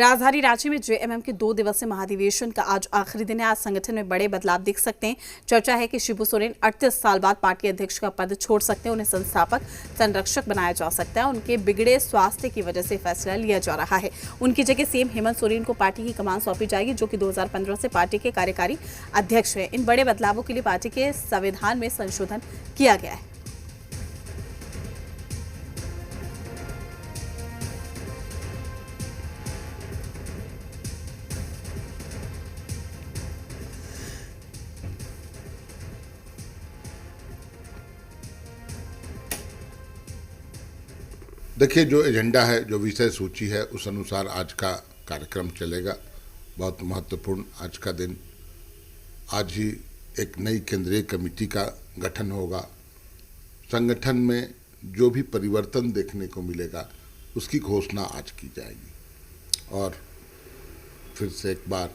राजधानी रांची में जेएमएम के 2 दिवसीय महाधिवेशन का आज आखिरी दिन है। आज संगठन में बड़े बदलाव दिख सकते हैं। चर्चा है कि शिबू सोरेन 38 साल बाद पार्टी अध्यक्ष का पद छोड़ सकते हैं। उन्हें संस्थापक संरक्षक बनाया जा सकता है। उनके बिगड़े स्वास्थ्य की वजह से फैसला लिया जा रहा है। उनकी जगह सीएम हेमंत सोरेन को पार्टी की कमान सौंपी जाएगी, जो कि 2015 से पार्टी के कार्यकारी अध्यक्ष है। इन बड़े बदलावों के लिए पार्टी के संविधान में संशोधन किया गया है। देखिए, जो एजेंडा है, जो विषय सूची है, उस अनुसार आज का कार्यक्रम चलेगा। बहुत महत्वपूर्ण आज का दिन। आज ही एक नई केंद्रीय कमेटी का गठन होगा। संगठन में जो भी परिवर्तन देखने को मिलेगा उसकी घोषणा आज की जाएगी। और फिर से एक बार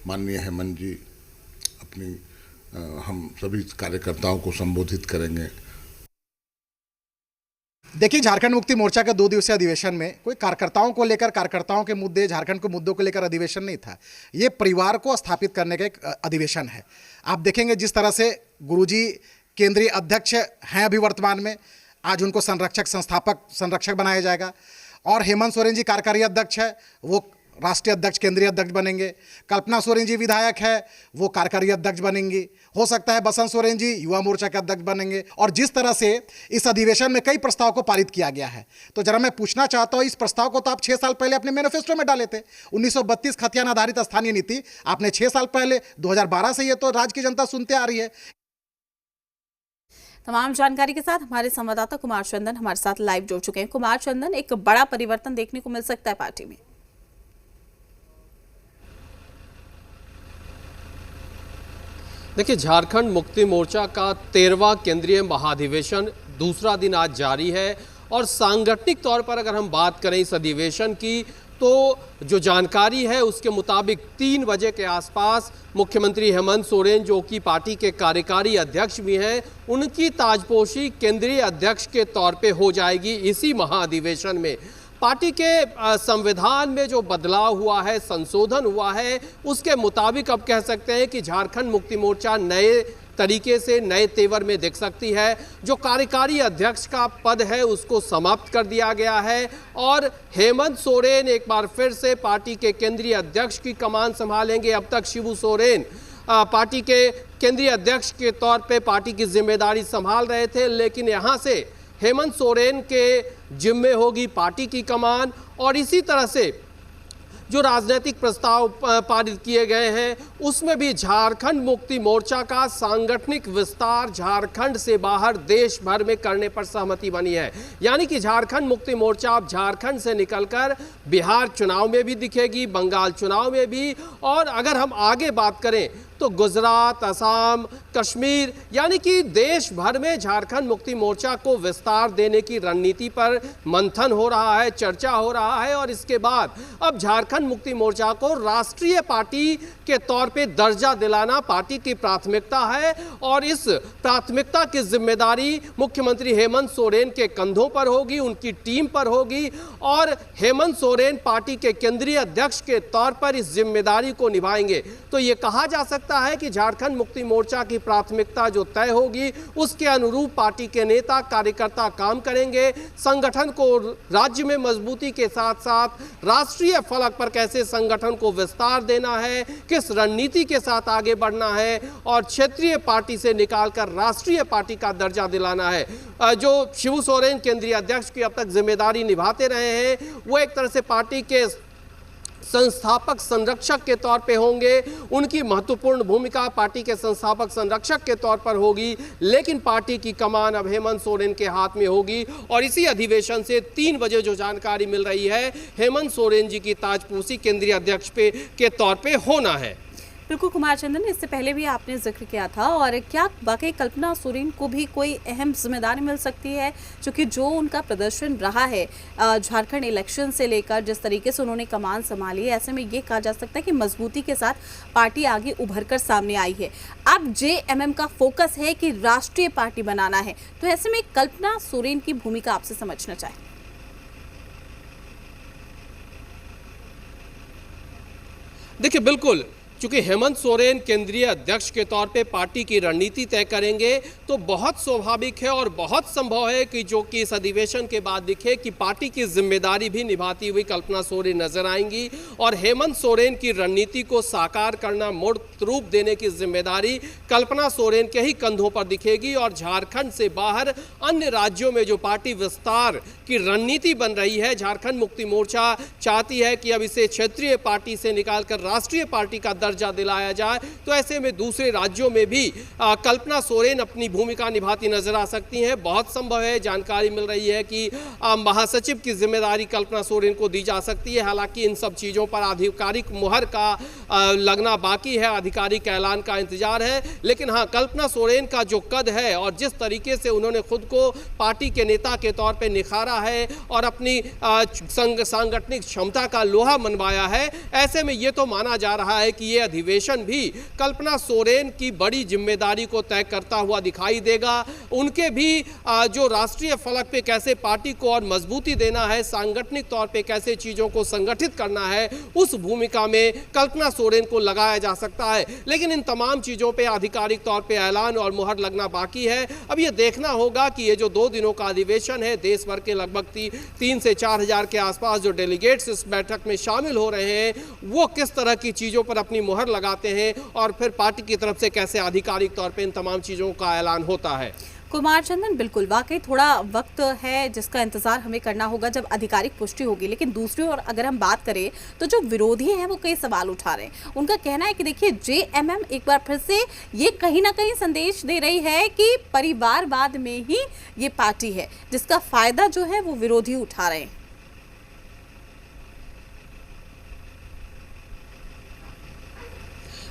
माननीय हेमंत जी हम सभी कार्यकर्ताओं को संबोधित करेंगे। देखिए, झारखंड मुक्ति मोर्चा का 2 दिवसीय अधिवेशन में कोई कार्यकर्ताओं को लेकर, कार्यकर्ताओं के मुद्दे, झारखंड के मुद्दों को लेकर अधिवेशन नहीं था। ये परिवार को स्थापित करने का एक अधिवेशन है। आप देखेंगे जिस तरह से गुरुजी केंद्रीय अध्यक्ष हैं अभी वर्तमान में, आज उनको संरक्षक, संस्थापक, संरक्षक बनाया जाएगा। और हेमंत सोरेन जी कार्यकारी अध्यक्ष है, वो राष्ट्रीय अध्यक्ष, केंद्रीय अध्यक्ष बनेंगे। कल्पना सोरेन जी विधायक है, वो कार्यकारी अध्यक्ष बनेंगी। हो सकता है बसंत सोरेन जी युवा मोर्चा के अध्यक्ष बनेंगे। और जिस तरह से इस अधिवेशन में कई प्रस्ताव को पारित किया गया है, तो जरा मैं पूछना चाहता हूं, इस प्रस्ताव को तो आप 6 साल पहले अपने मैनिफेस्टो में डाले थे। 1932 खतियान आधारित स्थानीय नीति आपने 6 साल पहले 2012 से ये तो राज्य की जनता सुनते आ रही है। तमाम जानकारी के साथ हमारे संवाददाता कुमार चंदन हमारे साथ लाइव जुड़ चुके हैं। कुमार चंदन, एक बड़ा परिवर्तन देखने को मिल सकता है पार्टी में। देखिए, झारखंड मुक्ति मोर्चा का 13वां केंद्रीय महाधिवेशन दूसरा दिन आज जारी है। और सांगठनिक तौर पर अगर हम बात करें इस अधिवेशन की, तो जो जानकारी है उसके मुताबिक 3 बजे के आसपास मुख्यमंत्री हेमंत सोरेन, जो कि पार्टी के कार्यकारी अध्यक्ष भी हैं, उनकी ताजपोशी केंद्रीय अध्यक्ष के तौर पे हो जाएगी इसी महाधिवेशन में। पार्टी के संविधान में जो बदलाव हुआ है, संशोधन हुआ है, उसके मुताबिक अब कह सकते हैं कि झारखंड मुक्ति मोर्चा नए तरीके से, नए तेवर में दिख सकती है। जो कार्यकारी अध्यक्ष का पद है उसको समाप्त कर दिया गया है और हेमंत सोरेन एक बार फिर से पार्टी के केंद्रीय अध्यक्ष की कमान संभालेंगे। अब तक शिबू सोरेन पार्टी के केंद्रीय अध्यक्ष के तौर पे पार्टी की जिम्मेदारी संभाल रहे थे, लेकिन यहाँ से हेमंत सोरेन के जिम्मे होगी पार्टी की कमान। और इसी तरह से जो राजनीतिक प्रस्ताव पारित किए गए हैं उसमें भी झारखंड मुक्ति मोर्चा का सांगठनिक विस्तार झारखंड से बाहर देश भर में करने पर सहमति बनी है। यानी कि झारखंड मुक्ति मोर्चा अब झारखंड से निकलकर बिहार चुनाव में भी दिखेगी, बंगाल चुनाव में भी। और अगर हम आगे बात करें तो गुजरात, असम, कश्मीर, यानी कि देश भर में झारखंड मुक्ति मोर्चा को विस्तार देने की रणनीति पर मंथन हो रहा है, चर्चा हो रहा है। और इसके बाद अब झारखंड मुक्ति मोर्चा को राष्ट्रीय पार्टी के तौर पे दर्जा दिलाना पार्टी की प्राथमिकता है। और इस प्राथमिकता की जिम्मेदारी मुख्यमंत्री हेमंत सोरेन के कंधों पर होगी, उनकी टीम पर होगी। और हेमंत सोरेन पार्टी के केंद्रीय अध्यक्ष के तौर पर इस जिम्मेदारी को निभाएंगे। तो ये कहा जा सकता है कि झारखंड मुक्ति मोर्चा की प्राथमिकता जो तय होगी उसके अनुरूप पार्टी के नेता, कार्यकर्ता काम करेंगे। संगठन को राज्य में मजबूती के साथ साथ राष्ट्रीय फलक पर कैसे संगठन को विस्तार देना है, किस रणनीति के साथ आगे बढ़ना है और क्षेत्रीय पार्टी से निकालकर राष्ट्रीय पार्टी का दर्जा दिलाना है। जो शिबू सोरेन केंद्रीय अध्यक्ष की अब तक जिम्मेदारी निभाते रहे हैं, वो एक तरह से पार्टी के संस्थापक संरक्षक के तौर पे होंगे। उनकी महत्वपूर्ण भूमिका पार्टी के संस्थापक संरक्षक के तौर पर होगी, लेकिन पार्टी की कमान अब हेमंत सोरेन के हाथ में होगी। और इसी अधिवेशन से 3 बजे जो जानकारी मिल रही है, हेमंत सोरेन जी की ताजपोशी केंद्रीय अध्यक्ष के तौर पे होना है। बिल्कुल कुमार चंदन, इससे पहले भी आपने जिक्र किया था, और क्या वाकई कल्पना सोरेन को भी कोई अहम जिम्मेदारी मिल सकती है, क्योंकि जो उनका प्रदर्शन रहा है झारखंड इलेक्शन से लेकर, जिस तरीके से उन्होंने कमान संभाली है, ऐसे में ये कहा जा सकता है कि मजबूती के साथ पार्टी आगे उभर कर सामने आई है। अब जेएमएम का फोकस है कि राष्ट्रीय पार्टी बनाना है, तो ऐसे में कल्पना सोरेन की भूमिका आपसे समझना चाहें। देखिए बिल्कुल, चूंकि हेमंत सोरेन केंद्रीय अध्यक्ष के तौर पे पार्टी की रणनीति तय करेंगे तो बहुत स्वाभाविक है और बहुत संभव है कि जो कि इस अधिवेशन के बाद दिखे कि पार्टी की जिम्मेदारी भी निभाती हुई कल्पना सोरेन नजर आएंगी और हेमंत सोरेन की रणनीति को साकार करना, मूर्त रूप देने की जिम्मेदारी कल्पना सोरेन के ही कंधों पर दिखेगी। और झारखंड से बाहर अन्य राज्यों में जो पार्टी विस्तार की रणनीति बन रही है, झारखंड मुक्ति मोर्चा चाहती है कि अब इसे क्षेत्रीय पार्टी से निकालकर राष्ट्रीय पार्टी का दर्जा दिलाया जाए, तो ऐसे में दूसरे राज्यों में भी कल्पना सोरेन अपनी भूमिका निभाती नजर आ सकती हैं। बहुत संभव है, जानकारी मिल रही है कि महासचिव की जिम्मेदारी कल्पना सोरेन को दी जा सकती है। हालांकि इन सब चीजों पर आधिकारिक मुहर का लगना बाकी है, आधिकारिक ऐलान का इंतजार है। लेकिन हाँ, कल्पना सोरेन का जो कद है और जिस तरीके से उन्होंने खुद को पार्टी के नेता के तौर पर निखारा है और अपनी सांगठनिक क्षमता का लोहा मनवाया है, ऐसे में ये तो माना जा रहा है कि ये अधिवेशन भी कल्पना सोरेन की बड़ी जिम्मेदारी को तय करता हुआ दिखाई देगा। उनके भी जो राष्ट्रीय फलक पे कैसे पार्टी को और मजबूती देना है, सांगठनिक तौर पे कैसे चीजों को संगठित करना है, उस भूमिका में कल्पना सोरेन को लगाया जा सकता है। लेकिन इन तमाम चीजों पे आधिकारिक तौर पे ऐलान और मुहर लगना बाकी है। अब ये देखना होगा कि ये जो 2 दिनों का अधिवेशन है, देश भर के लगभग 3 से 4 हजार के आसपास जो डेलीगेट्स इस बैठक में शामिल हो रहे हैं, वो किस तरह की चीजों पर अपनी मुहर लगाते हैं और फिर पार्टी की तरफ से कैसे आधिकारिक तौर पे इन तमाम चीजों का ऐलान होता है। कुमार चंदन, बिल्कुल वाकई थोड़ा वक्त है जिसका इंतजार हमें करना होगा जब आधिकारिक पुष्टि होगी। लेकिन दूसरी ओर अगर हम बात करें तो जो विरोधी हैं वो कई सवाल उठा रहे हैं। उनका कहना है कि देखिए, जेएमएम एक बार फिर से ये कहीं ना कहीं संदेश दे रही है कि परिवारवाद में ही ये पार्टी है, जिसका फायदा जो है वो विरोधी उठा रहे हैं।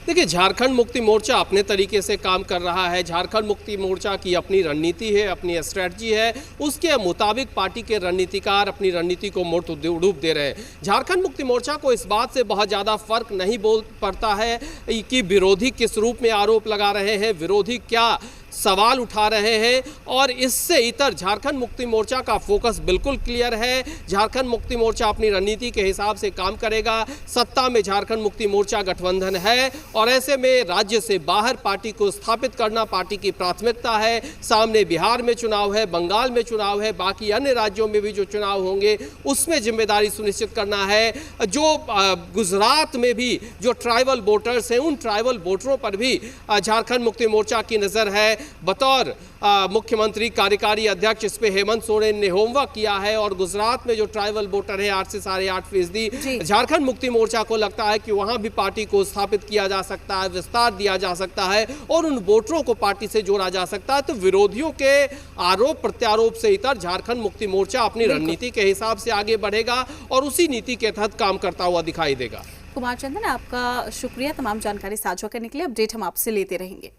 देखिए, झारखंड मुक्ति मोर्चा अपने तरीके से काम कर रहा है। झारखंड मुक्ति मोर्चा की अपनी रणनीति है, अपनी स्ट्रैटेजी है, उसके मुताबिक पार्टी के रणनीतिकार अपनी रणनीति को मूर्त रूप दे रहे हैं। झारखंड मुक्ति मोर्चा को इस बात से बहुत ज़्यादा फर्क नहीं बोल पड़ता है कि विरोधी किस रूप में आरोप लगा रहे हैं, विरोधी क्या सवाल उठा रहे हैं, और इससे इतर झारखंड मुक्ति मोर्चा का फोकस बिल्कुल क्लियर है। झारखंड मुक्ति मोर्चा अपनी रणनीति के हिसाब से काम करेगा। सत्ता में झारखंड मुक्ति मोर्चा गठबंधन है और ऐसे में राज्य से बाहर पार्टी को स्थापित करना पार्टी की प्राथमिकता है। सामने बिहार में चुनाव है, बंगाल में चुनाव है, बाकी अन्य राज्यों में भी जो चुनाव होंगे उसमें जिम्मेदारी सुनिश्चित करना है। जो गुजरात में भी जो ट्राइबल वोटर्स हैं, उन ट्राइबल वोटरों पर भी झारखंड मुक्ति मोर्चा की नज़र है। बतौर मुख्यमंत्री कार्यकारी अध्यक्ष इस पे हेमंत सोरेन ने होमवर्क किया है और गुजरात में जो ट्राइबल वोटर है 8 से 8.5%, झारखंड मुक्ति मोर्चा को लगता है कि वहां भी पार्टी को स्थापित किया जा सकता है, विस्तार दिया जा सकता है और उन वोटरों को पार्टी से जोड़ा जा सकता है। तो विरोधियों के आरोप प्रत्यारोप से इतर झारखंड मुक्ति मोर्चा अपनी रणनीति के हिसाब से आगे बढ़ेगा और उसी नीति के तहत काम करता हुआ दिखाई देगा। कुमार चंदन, आपका शुक्रिया तमाम जानकारी साझा करने के लिए। अपडेट हम आपसे लेते रहेंगे।